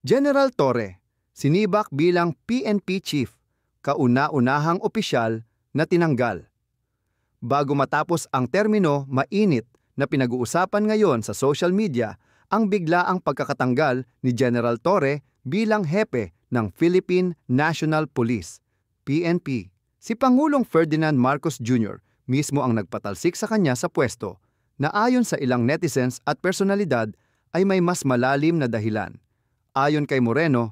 General Torre, sinibak bilang PNP chief, kauna-unahang opisyal na tinanggal. Bago matapos ang termino, mainit na pinag-uusapan ngayon sa social media ang biglaang pagkakatanggal ni General Torre bilang hepe ng Philippine National Police, PNP. Si Pangulong Ferdinand Marcos Jr. mismo ang nagpatalsik sa kanya sa pwesto na ayon sa ilang netizens at personalidad ay may mas malalim na dahilan. Ayon kay Moreno,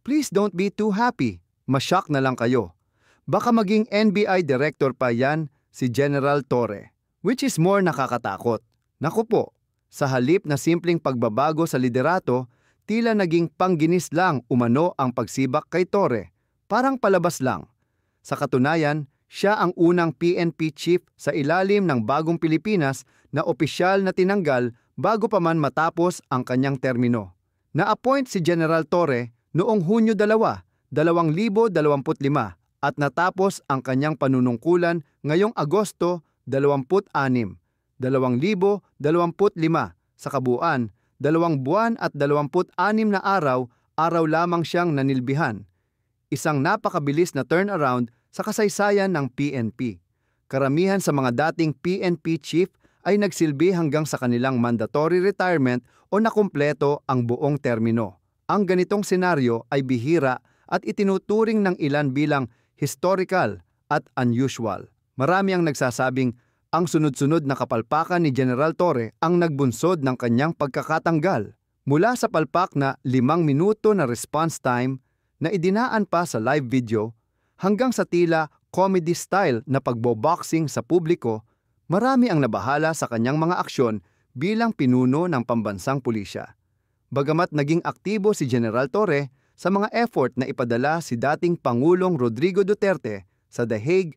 "Please don't be too happy, mashock na lang kayo. Baka maging NBI director pa yan si General Torre, which is more nakakatakot." Naku po, sa halip na simpleng pagbabago sa liderato, tila naging pangginis lang umano ang pagsibak kay Torre, parang palabas lang. Sa katunayan, siya ang unang PNP chief sa ilalim ng bagong Pilipinas na opisyal na tinanggal bago pa man matapos ang kanyang termino. Na-appoint si General Torre noong Hunyo 2, 2025 at natapos ang kanyang panunungkulan ngayong Agosto 26, 2025. Sa kabuuan, 2 buwan at 26 na araw lamang siyang nanilbihan. Isang napakabilis na turnaround sa kasaysayan ng PNP. Karamihan sa mga dating PNP chief ay nagsilbi hanggang sa kanilang mandatory retirement o nakumpleto ang buong termino. Ang ganitong senaryo ay bihira at itinuturing ng ilan bilang historical at unusual. Marami ang nagsasabing ang sunod-sunod na kapalpakan ni General Torre ang nagbunsod ng kanyang pagkakatanggal. Mula sa palpak na 5 minuto na response time na idinaan pa sa live video hanggang sa tila comedy style na pagboboxing sa publiko, marami ang nabahala sa kanyang mga aksyon bilang pinuno ng pambansang pulisya. Bagamat naging aktibo si General Torre sa mga effort na ipadala si dating Pangulong Rodrigo Duterte sa The Hague,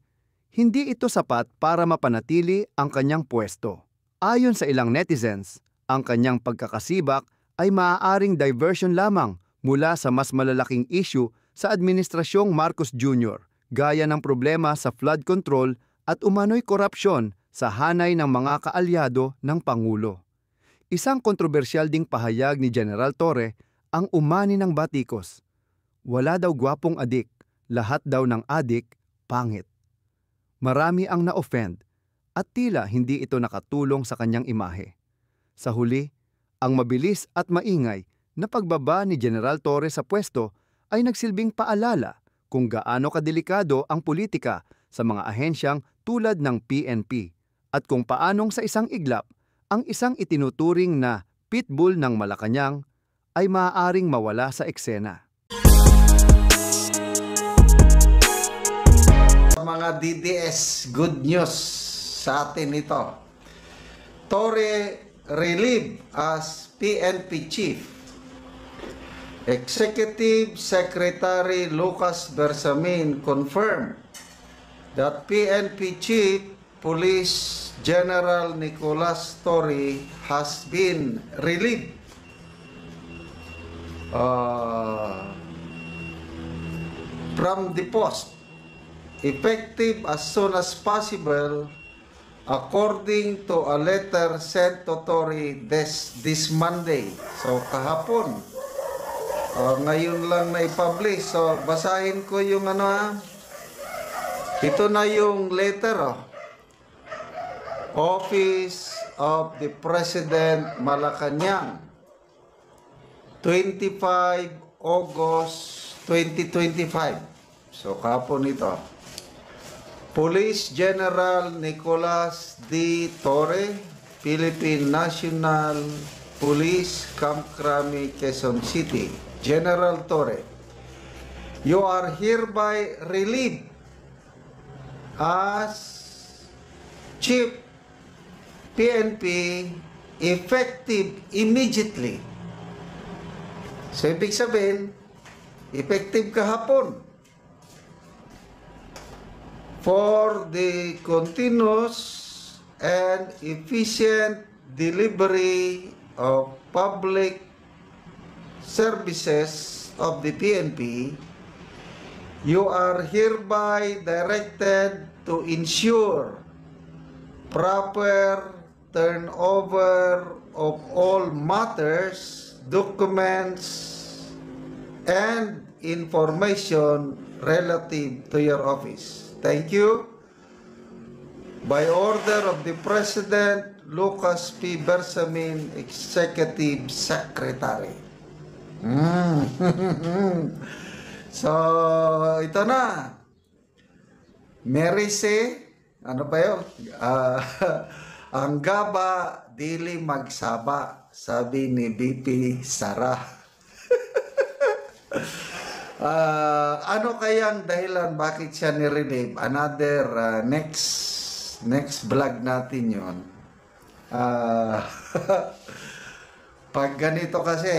hindi ito sapat para mapanatili ang kanyang pwesto. Ayon sa ilang netizens, ang kanyang pagkakasibak ay maaaring diversion lamang mula sa mas malalaking issue sa Administrasyong Marcos Jr., gaya ng problema sa flood control at umano'y korupsyon sa hanay ng mga kaalyado ng Pangulo. Isang kontrobersyal ding pahayag ni General Torre ang umani ng batikos. Wala daw gwapong adik, lahat daw ng adik, pangit. Marami ang na-offend at tila hindi ito nakatulong sa kanyang imahe. Sa huli, ang mabilis at maingay na pagbaba ni General Torre sa pwesto ay nagsilbing paalala kung gaano kadelikado ang politika sa mga ahensyang tulad ng PNP at kung paanong sa isang iglap ang isang itinuturing na pitbull ng Malacanang ay maaaring mawala sa eksena. Mga DDS, good news sa atin ito. Torre relieved as PNP chief. Executive Secretary Lucas Bersamin confirmed that PNP Chief Police General Nicolas Torre has been relieved from the post, effective as soon as possible, according to a letter sent to Torre this Monday. So, kahapon. Ngayon lang na i-publish. So, basahin ko yung Ito na yung letter, Office of the President, Malacanang, 25 August 2025. So, kahapon ito. Police General Nicolas D. Torre, Philippine National Police, Camp Crame, Quezon City. General Torre, you are hereby relieved as Chief PNP effective immediately. So, ibig sabihin, effective kahapon for the continuous and efficient delivery of public services of the PNP, you are hereby directed to ensure proper turnover of all matters, documents, and information relative to your office. Thank you. By order of the President, Lucas P. Bersamin, Executive Secretary. So, ito na. Mary C. Ano ba yun? Ang gaba, dili magsaba, sabi ni BP Sara. Ano kayang dahilan bakit siya ni-relieve? Another next vlog natin yon. Pag ganito kasi,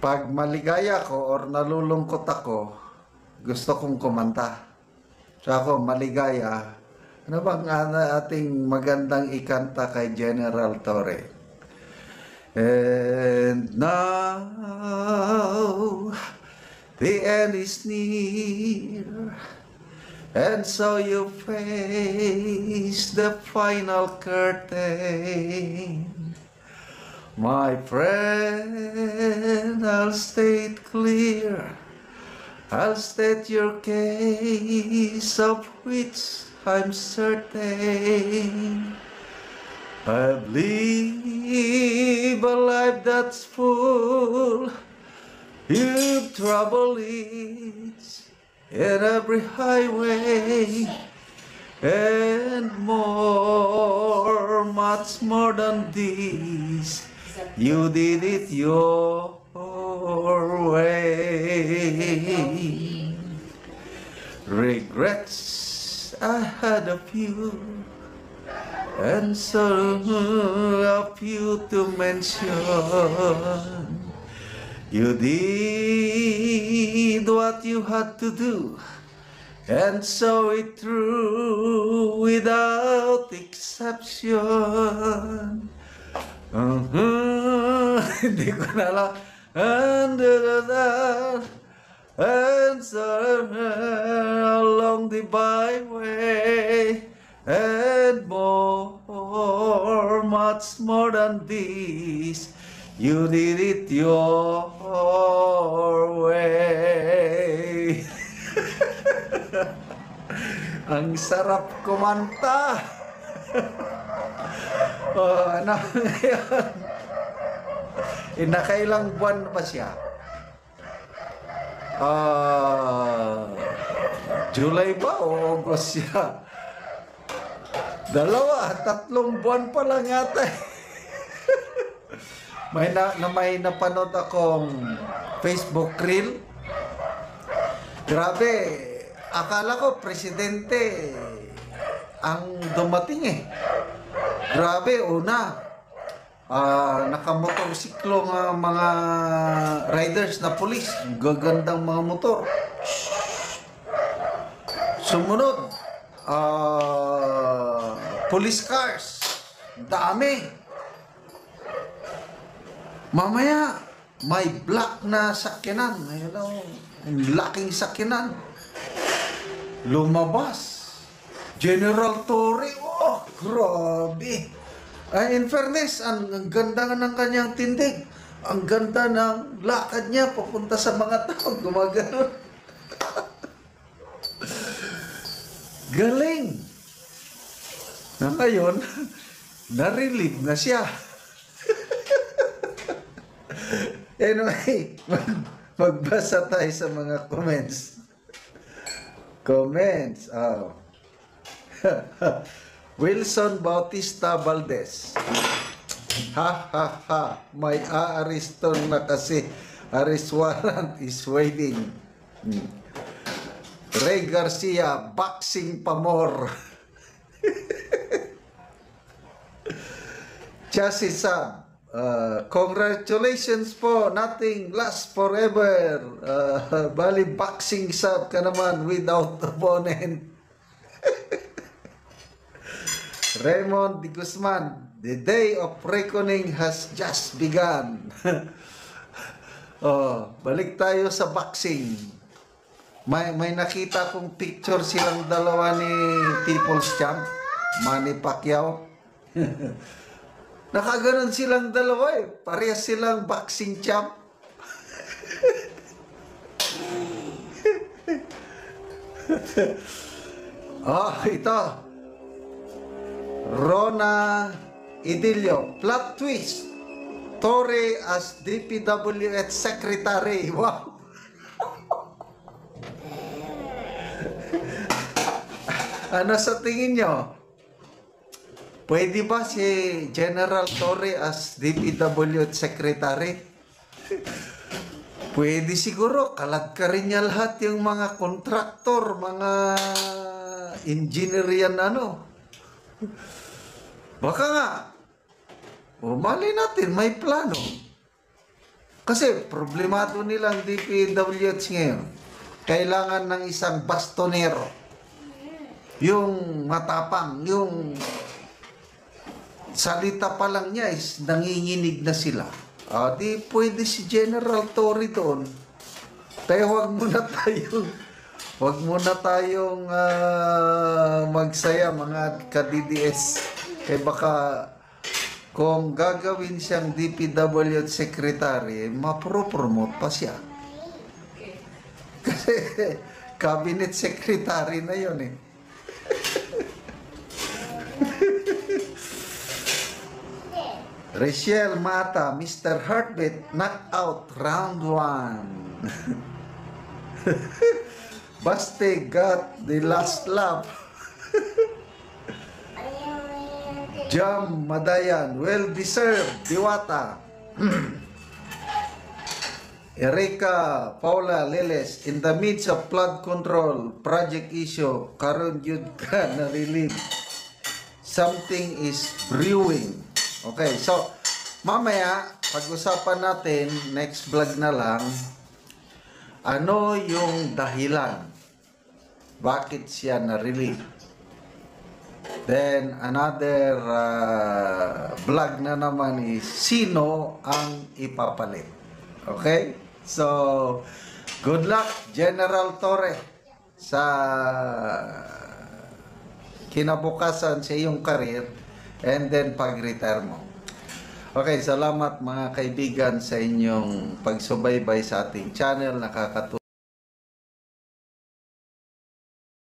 pag maligaya ko or nalulungkot ako, gusto kong kumanta. So ako, maligaya. Ano bang ating magandang ikanta kay General Torre? And now, the end is near, and so you face the final curtain. My friend, I'll state clear, I'll state your case, of which I'm certain. I've lived a life that's full, you've traveled each and every highway, and more, much more than this. You did it your way. Regrets, I had a few, and so a few to mention. You did what you had to do, and saw it through without exception. Hindi ko na alam. And so along the byway, and more, much more than this, you did it your way. Ang sarap kumanta. Ano ngayon? Nakailang buwan pa siya? July ba o August siya? 2, 3 buwan pa lang yata. may napanood akong Facebook reel. Grabe, akala ko presidente ang dumating eh. Grabe, una, nakamotorsiklo nga mga riders na pulis. Gagandang mga motor. Sumunod, police cars. Dami. Mamaya, may black na sakyanan. Ang laking sakyanan. Lumabas. General Torre. Oh, grabe. In fairness, ang ganda ng kanyang tindig. Ang ganda ng lakad niya papunta sa mga tao. Gumagano. Galing. Na ngayon, na-relieve na siya. Anyway, magbasa tayo sa mga comments. Comments. Wilson Bautista Valdez. Ha ha ha. May aariston na kasi. Arrest warrant is waiting. Ray Garcia, boxing pamor. Chassis Sam. Congratulations po. Nothing lasts forever. Bali boxing sub ka naman without opponent. Raymond de Guzman, the day of reckoning has just begun. Balik tayo sa boxing. May nakita kong picture silang dalawa ni People's Champ, Manny Pacquiao. Nakaganon silang dalawa eh. Parehas silang boxing champ. Ito. Rona Idilio. Plot twist. Torre as DPWH Secretary. Wow. Ano sa tingin nyo? Pwede ba si General Torre as DPWH Secretary? Pwede siguro. Kalat ka rin niya lahat yung mga kontraktor, mga engineer yan ano. Baka nga. O mali natin, may plano. Kasi problemado nilang DPWH ngayon. Kailangan ng isang bastonero. Yung matapang, yung salita pa lang niya is nanginginig na sila. Di pwede si General Torre doon. Kaya wag muna tayong magsaya mga ka-DDS. Kaya baka kung gagawin siyang DPWH Secretary, mapro-promote pa siya. Kasi cabinet secretary na yun eh. Rachel Mata, Mr. Heartbeat, knockout round 1. Baste got the last laugh. Jam Madayan, well deserved, Diwata. Erika Paula Leles, in the midst of flood control project issue, karon yun ka na relieve. Something is brewing. Okay, so mamaya pag-usapan natin, next vlog na lang, ano yung dahilan bakit siya na-relieve. Then another vlog na naman is sino ang ipapalit. Okay? So good luck General Torre sa kinabukasan sa iyong career and then pag-retire mo. Okay, salamat mga kaibigan sa inyong pagsubaybay sa ating channel. Nakakatulong